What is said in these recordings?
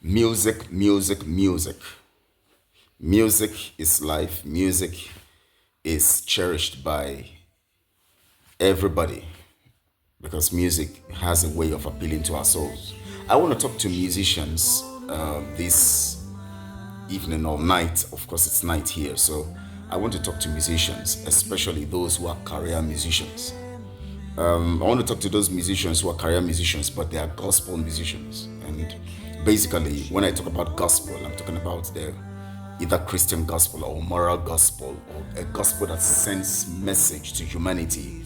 Music, music, music. Music is life. Music is cherished by everybody because music has a way of appealing to our souls. I want to talk to musicians this evening or night. Of course, it's night here. So I want to talk to musicians, especially those who are career musicians. I want to talk to those musicians who are career musicians, but they are gospel musicians. And basically, when I talk about gospel, I'm talking about the either Christian gospel or moral gospel, or a gospel that sends message to humanity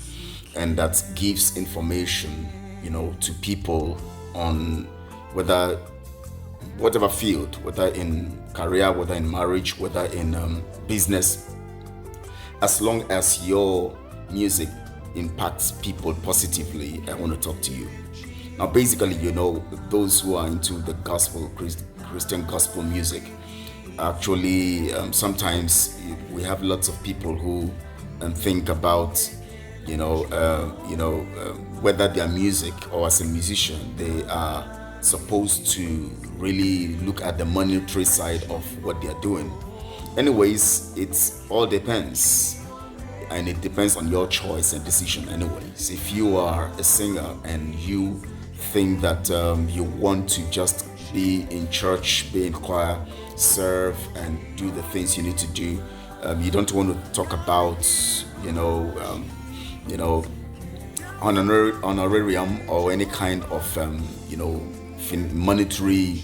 and that gives information, to people on whatever field, whether in career, whether in marriage, whether in business, as long as your music impacts people positively, I want to talk to you. Now, basically, those who are into the gospel, Christian gospel music, actually, sometimes we have lots of people who think about, whether their music or as a musician, they are supposed to really look at the monetary side of what they are doing. Anyways, it all depends. And it depends on your choice and decision anyways. If you are a singer and you think that you want to just be in church, be in choir, serve and do the things you need to do, you don't want to talk about honorarium or any kind of monetary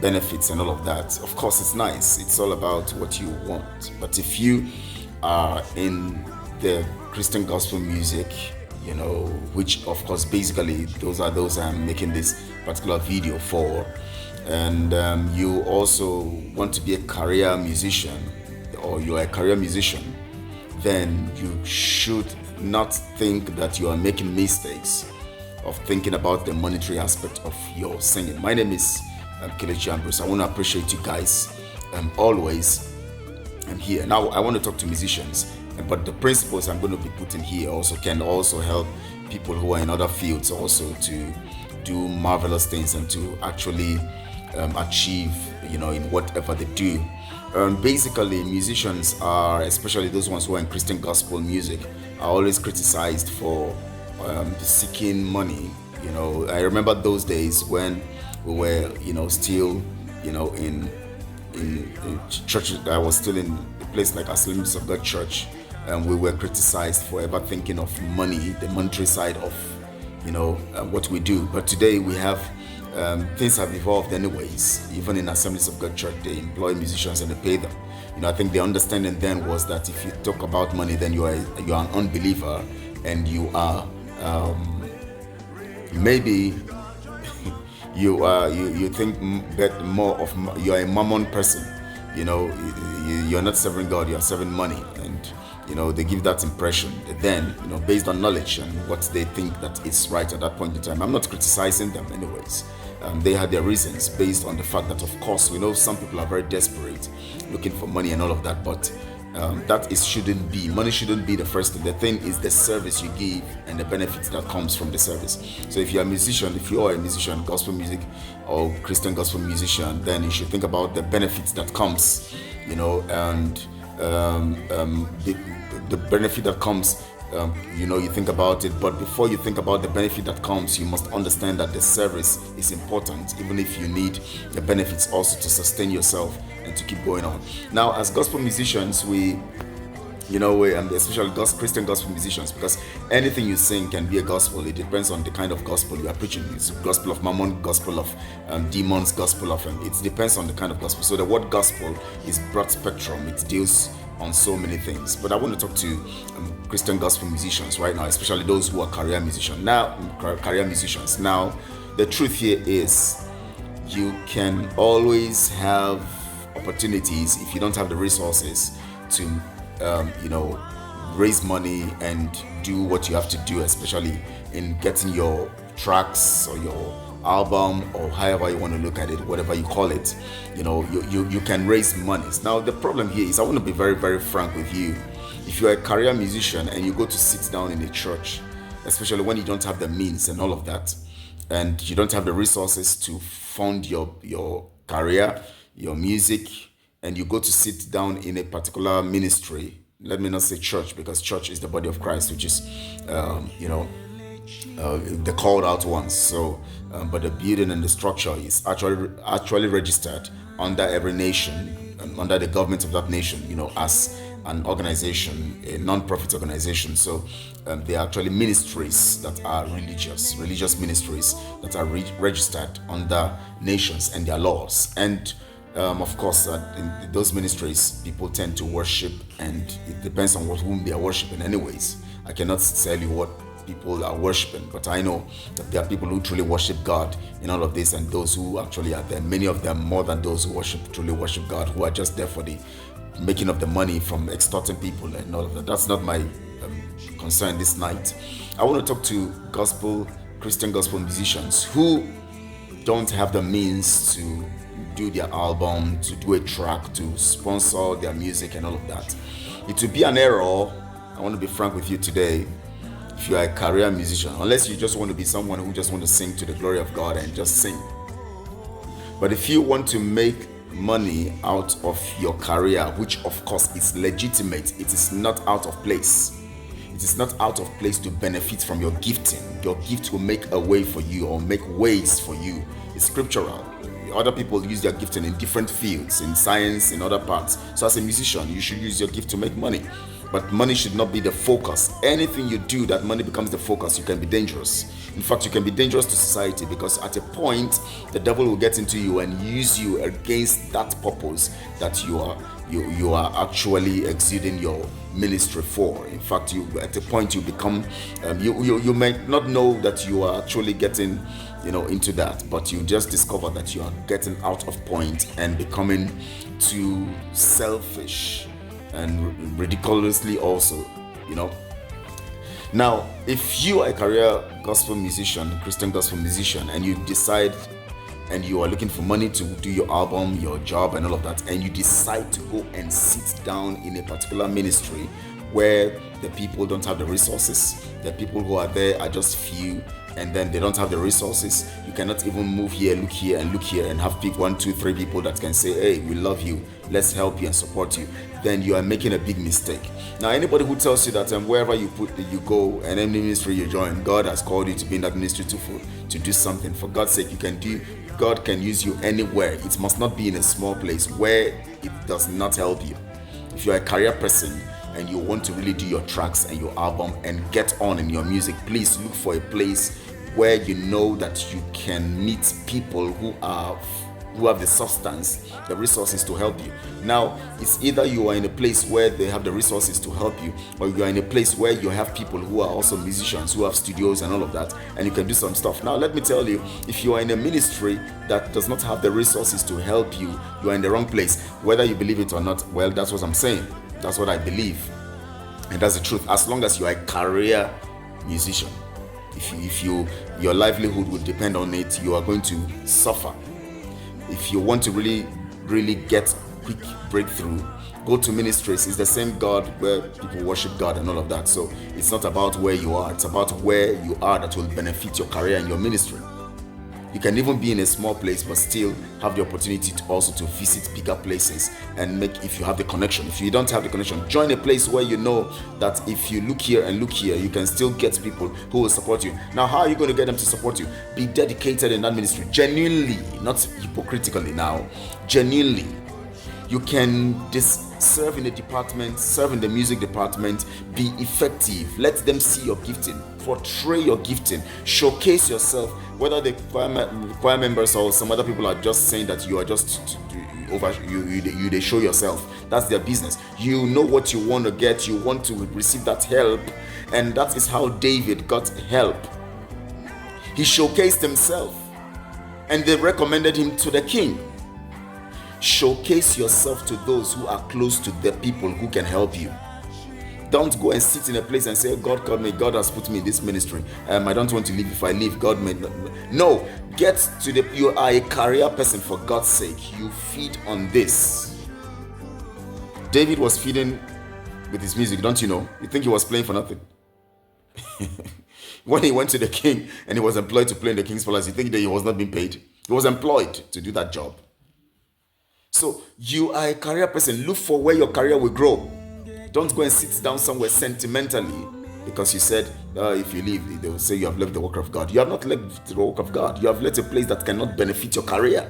benefits and all of that. Of course, it's nice. It's all about what you want. But if you are in the Christian gospel music, which of course basically those I'm making this particular video for, and you also want to be a career musician, or you're a career musician, then you should not think that you are making mistakes of thinking about the monetary aspect of your singing. My name is Kelechi Ambrose. I want to appreciate you guys always. I'm here. Now I want to talk to musicians, but the principles I'm going to be putting here also can help people who are in other fields also to do marvelous things and to actually achieve, in whatever they do. Basically, musicians are, especially those ones who are in Christian gospel music, are always criticized for seeking money. I remember those days when we were, still, in church. I was still in a place like Assemblies of God Church, and we were criticized for ever thinking of money, the monetary side of what we do. But today we have things have evolved anyways. Even in Assemblies of God Church, they employ musicians and they pay them. I think the understanding then was that if you talk about money, then you are an unbeliever, and you are maybe you think that more of you are a mammon person. You're not serving God, you are serving money, and they give that impression. Then based on knowledge and what they think that is right at that point in time. I'm not criticizing them anyways. They had their reasons based on the fact that, of course, we know some people are very desperate looking for money and all of that, but shouldn't be. Money shouldn't be the first thing. The thing is the service you give and the benefits that comes from the service. So if you're a musician, gospel music or Christian gospel musician, then you should think about the benefits that comes, and the benefit that comes, you think about it. But before you think about the benefit that comes, you must understand that the service is important, even if you need the benefits also to sustain yourself and to keep going on. Now, as gospel musicians, we especially Christian gospel musicians, because anything you sing can be a gospel. It depends on the kind of gospel you are preaching. It's gospel of mammon, gospel of demons, gospel of it depends on the kind of gospel. So the word gospel is broad spectrum. It deals on so many things. But I want to talk to Christian gospel musicians right now, especially those who are career musicians. Now, the truth here is you can always have opportunities if you don't have the resources to raise money and do what you have to do, especially in getting your tracks or your album, or however you want to look at it, whatever you call it. You can raise monies. Now the problem here is, I want to be very, very frank with you. If you're a career musician and you go to sit down in a church, especially when you don't have the means and all of that, and you don't have the resources to fund your career, your music, and you go to sit down in a particular ministry. Let me not say church, because church is the body of Christ, which is, the called out ones. So, but the building and the structure is actually registered under every nation, under the government of that nation, as an organization, a non-profit organization. So they are actually ministries that are religious ministries that are registered under nations and their laws. And of course, in those ministries, people tend to worship, and it depends on whom they are worshiping. Anyways, I cannot tell you what people are worshiping, but I know that there are people who truly worship God in all of this, and those who actually are there, many of them more than those who truly worship God, who are just there for the making of the money from extorting people and all of that. That's not my concern this night. I want to talk to Christian gospel musicians who don't have the means to do their album, to do a track, to sponsor their music and all of that. It would be an error, I want to be frank with you today, if you are a career musician, unless you just want to be someone who just want to sing to the glory of God and just sing. But if you want to make money out of your career, which of course is legitimate, it is not out of place. It is not out of place to benefit from your gifting. Your gift will make a way for you, or make ways for you. It's scriptural. Other people use their gifting in different fields, in science, in other parts. So as a musician, you should use your gift to make money. But money should not be the focus. Anything you do that money becomes the focus, you can be dangerous. In fact, you can be dangerous to society, because at a point, the devil will get into you and use you against that purpose that you are actually exuding your ministry for. In fact, at a point you become, you might not know that you are actually getting, into that, but you just discover that you are getting out of point and becoming too selfish and ridiculously also, Now, if you are a career gospel musician, Christian gospel musician, and you decide, and you are looking for money to do your album, your job and all of that, and you decide to go and sit down in a particular ministry where the people don't have the resources, the people who are there are just few, and then they don't have the resources, you cannot even move here, look here and have pick 1, 2, 3 people that can say, hey, we love you, let's help you and support you, then you are making a big mistake. Now, anybody who tells you that wherever you go and any ministry you join, God has called you to be in that ministry to do something, for God's sake, God can use you anywhere. It must not be in a small place where it does not help you. If you are a career person and you want to really do your tracks and your album and get on in your music, please look for a place where you know that you can meet people who have the substance, the resources to help you. Now, it's either you are in a place where they have the resources to help you, or you are in a place where you have people who are also musicians, who have studios and all of that, and you can do some stuff. Now, let me tell you, if you are in a ministry that does not have the resources to help you, you are in the wrong place. Whether you believe it or not, well, that's what I'm saying. That's what I believe. And that's the truth. As long as you are a career musician, if your livelihood will depend on it, you are going to suffer. If you want to really, really get quick breakthrough, go to ministries. It's the same God where people worship God and all of that. So it's not about where you are. It's about where you are that will benefit your career and your ministry. You can even be in a small place but still have the opportunity to visit bigger places and if you have the connection. If you don't have the connection, join a place where you know that if you look here and look here, you can still get people who will support you. Now, how are you going to get them to support you? Be dedicated in that ministry, genuinely, not hypocritically now, genuinely. You can serve in the department, serve in the music department, be effective. Let them see your gifting, portray your gifting, showcase yourself. Whether the choir members or some other people are just saying that you are just they show yourself. That's their business. You know what you want to get. You want to receive that help, and that is how David got help. He showcased himself, and they recommended him to the king. Showcase yourself to those who are close to the people who can help you. Don't go and sit in a place and say, God called me, God has put me in this ministry. I don't want to leave. If I leave, God may not. No, you are a career person, for God's sake. You feed on this. David was feeding with his music, don't you know? You think he was playing for nothing? When he went to the king and he was employed to play in the king's palace, you think that he was not being paid? He was employed to do that job. So you are a career person. Look for where your career will grow. Don't go and sit down somewhere sentimentally because you said, if you leave, they will say you have left the work of God. You have not left the work of God. You have left a place that cannot benefit your career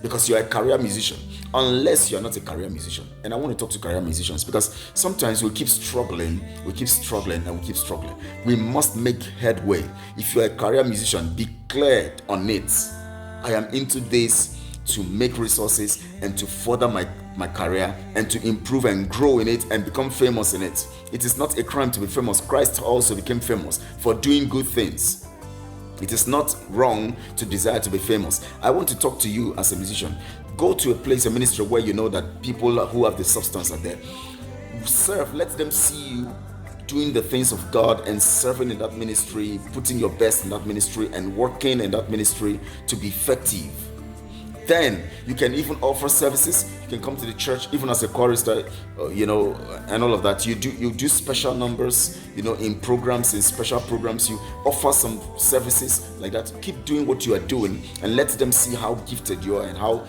because you are a career musician, unless you are not a career musician. And I want to talk to career musicians because sometimes we keep struggling, and we keep struggling. We must make headway. If you are a career musician, be clear on it. I am into this to make resources and to further my career and to improve and grow in it and become famous in it. It is not a crime to be famous. Christ also became famous for doing good things. It is not wrong to desire to be famous. I want to talk to you as a musician. Go to a place, a ministry where you know that people who have the substance are there. Serve, let them see you doing the things of God and serving in that ministry, putting your best in that ministry and working in that ministry to be effective. Then you can even offer services. You can come to the church even as a chorister, and all of that. You do special numbers, in programs, in special programs. You offer some services like that. Keep doing what you are doing and let them see how gifted you are and how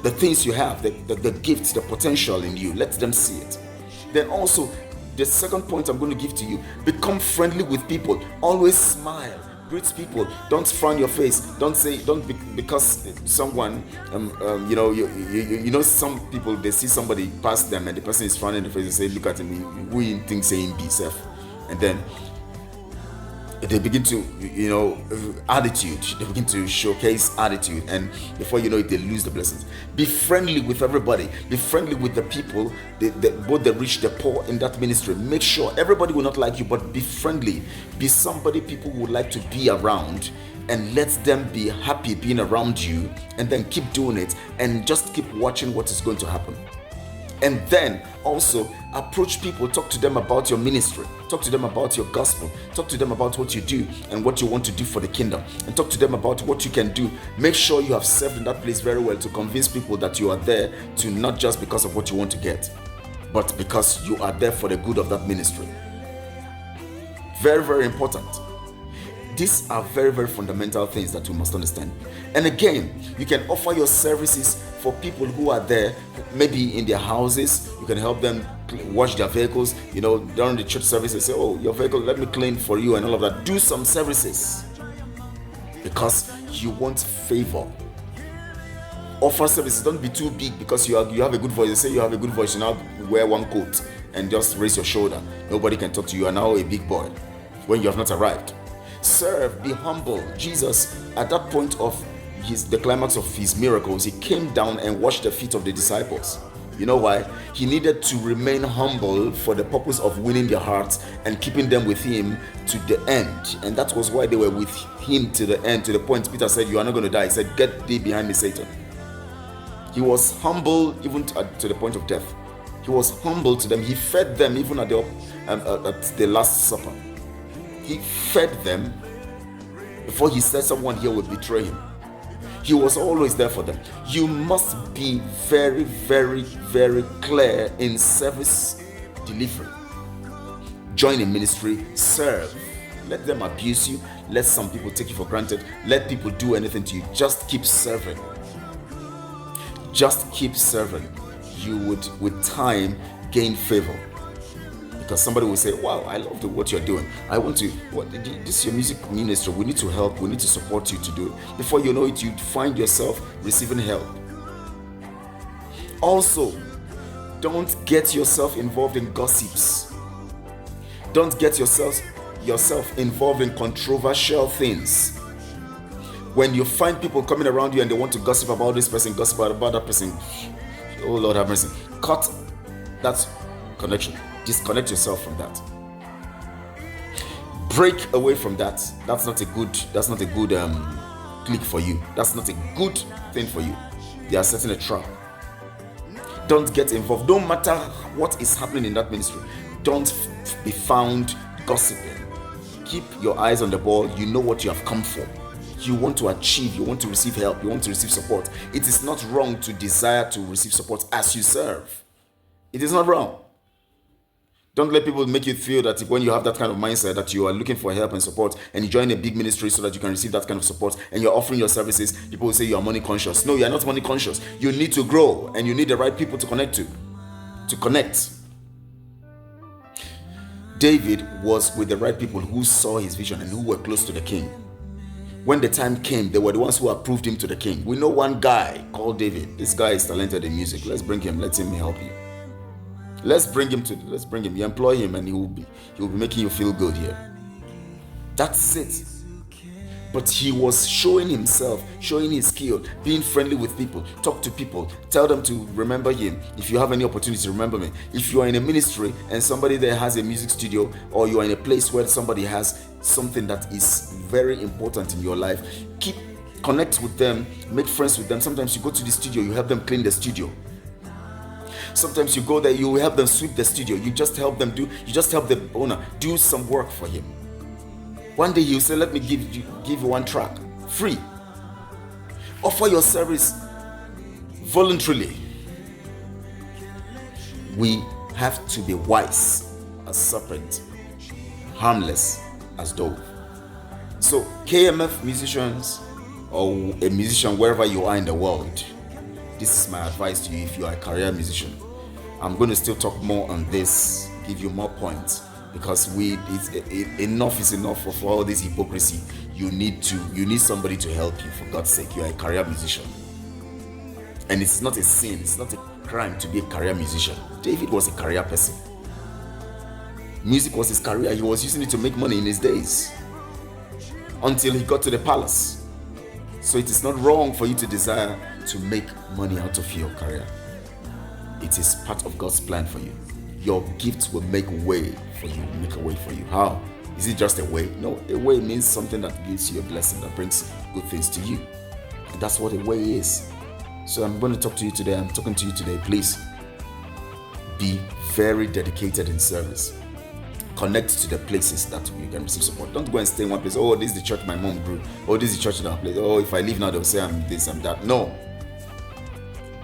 the things you have, the gifts, the potential in you. Let them see it. Then also, the second point I'm going to give to you: become friendly with people. Always smile. Greet people. Don't frown your face. Because someone, some people, they see somebody pass them and the person is frowning in the face and say, "Look at him. We think saying be safe," and then they begin to, attitude. They begin to showcase attitude, and before you know it, they lose the blessings. Be friendly with everybody. Be friendly with the people, both the rich, the poor in that ministry. Make sure everybody will not like you, but be friendly. Be somebody people would like to be around, and let them be happy being around you. And then keep doing it, and just keep watching what is going to happen. And then also approach people, talk to them about your ministry, talk to them about your gospel, talk to them about what you do and what you want to do for the kingdom, and talk to them about what you can do. Make sure you have served in that place very well to convince people that you are there to not just because of what you want to get, but because you are there for the good of that ministry. Very, very important. These are very, very fundamental things that you must understand. And again, you can offer your services for people who are there, maybe in their houses. You can help them wash their vehicles. During the church service, they say, "Oh, your vehicle, let me clean for you," and all of that. Do some services because you want favor. Offer services. Don't be too big because you have a good voice. They say you have a good voice. You now wear one coat and just raise your shoulder. Nobody can talk to you. You are now a big boy when you have not arrived. Serve, be humble. Jesus, at that point of the climax of his miracles, he came down and washed the feet of the disciples. You know why? He needed to remain humble for the purpose of winning their hearts and keeping them with him to the end. And that was why they were with him to the end, to the point Peter said, "You are not going to die." He said, "Get thee behind me, Satan." He was humble even to the point of death. He was humble to them. He fed them even at the Last Supper. He fed them before he said someone here would betray him. He was always there for them. You must be very, very, very clear in service delivery. Join a ministry, serve. Let them abuse you. Let some people take you for granted. Let people do anything to you. Just keep serving. Just keep serving. You would, with time, gain favor. Because somebody will say, "Wow, I love what you're doing. I want to, this is your music ministry. We need to help. We need to support you to do it." Before you know it, you find yourself receiving help. Also, don't get yourself involved in gossips. Don't get yourself involved in controversial things. When you find people coming around you and they want to gossip about this person, gossip about that person, oh Lord have mercy. Cut that connection. Disconnect yourself from that. Break away from that. That's not a good click for you. That's not a good thing for you. They are setting a trap. Don't get involved. No matter what is happening in that ministry, don't be found gossiping. Keep your eyes on the ball. You know what you have come for. You want to achieve. You want to receive help. You want to receive support. It is not wrong to desire to receive support as you serve. It is not wrong. Don't let people make you feel that when you have that kind of mindset that you are looking for help and support and you join a big ministry so that you can receive that kind of support and you're offering your services, people will say you are money conscious. No, you are not money conscious. You need to grow and you need the right people to connect. David was with the right people who saw his vision and who were close to the king. When the time came, they were the ones who approved him to the king. We know one guy called David. This guy is talented in music. Let's bring him. Let him help you. Let's bring him. You employ him and he will be making you feel good here. That's it. But he was showing himself, showing his skill, being friendly with people, talk to people, tell them to remember him. If you have any opportunity, remember me. If you are in a ministry and somebody there has a music studio, or you are in a place where somebody has something that is very important in your life, connect with them, make friends with them. Sometimes you go to the studio, you help them clean the studio. Sometimes you go there, you help them sweep the studio. You just help the owner do some work for him. One day you say, let me give you one track, free. Offer your service voluntarily. We have to be wise as serpent, harmless as dove. So KMF musicians, or a musician wherever you are in the world, this is my advice to you if you are a career musician. I'm going to still talk more on this, give you more points, because enough is enough for all this hypocrisy. You need somebody to help you, for God's sake. You are a career musician. And it's not a sin, it's not a crime to be a career musician. David was a career person. Music was his career. He was using it to make money in his days, until he got to the palace. So it is not wrong for you to desire to make money out of your career. It is part of God's plan for you. Your gifts will make a way for you. How? Is it just a way? No, a way means something that gives you a blessing, that brings good things to you. That's what a way is. So I'm going to talk to you today. I'm talking to you today. Please be very dedicated in service. Connect to the places that you can receive support. Don't go and stay in one place. Oh, this is the church my mom grew. Oh, this is the church that I play. Oh, if I leave now, they'll say I'm this, I'm that. No.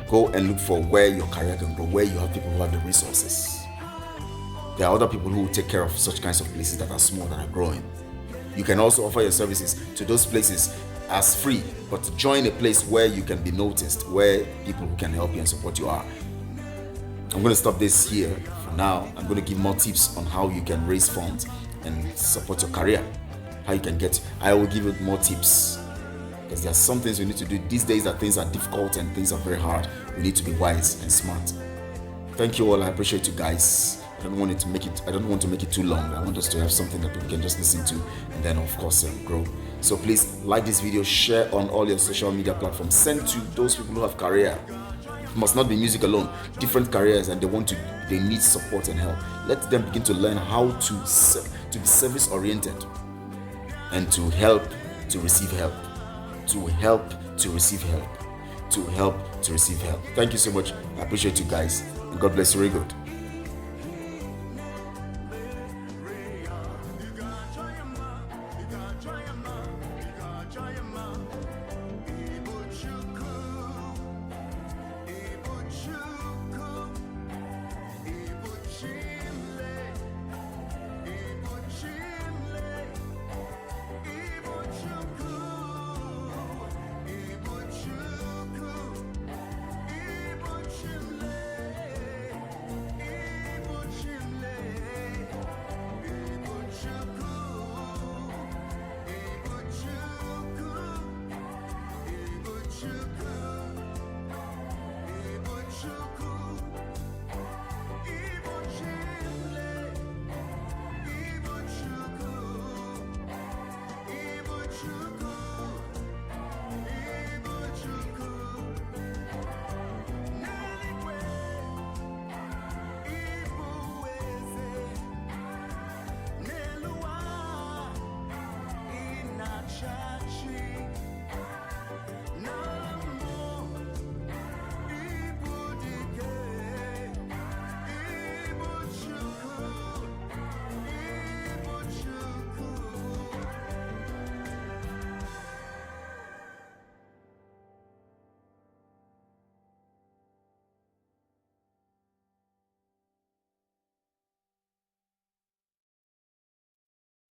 Go and look for where your career can grow, where you have people who have the resources. There are other people who will take care of such kinds of places that are small, that are growing. You can also offer your services to those places as free, but join a place where you can be noticed, where people who can help you and support you are. I'm going to stop this here for now. I'm going to give more tips on how you can raise funds and support your career. I will give you more tips, because there are some things we need to do these days that things are difficult and things are very hard. We need to be wise and smart. Thank you all. I appreciate you guys. I don't want to make it too long. I want us to have something that people can just listen to, and then of course grow. So please like this video, share on all your social media platforms, send to those people who have career. It must not be music alone, different careers, and they need support and help. Let them begin to learn how to be service oriented, and to help to receive help, to help to receive help, to help to receive help. Thank you so much. I appreciate you guys, and God bless you very good.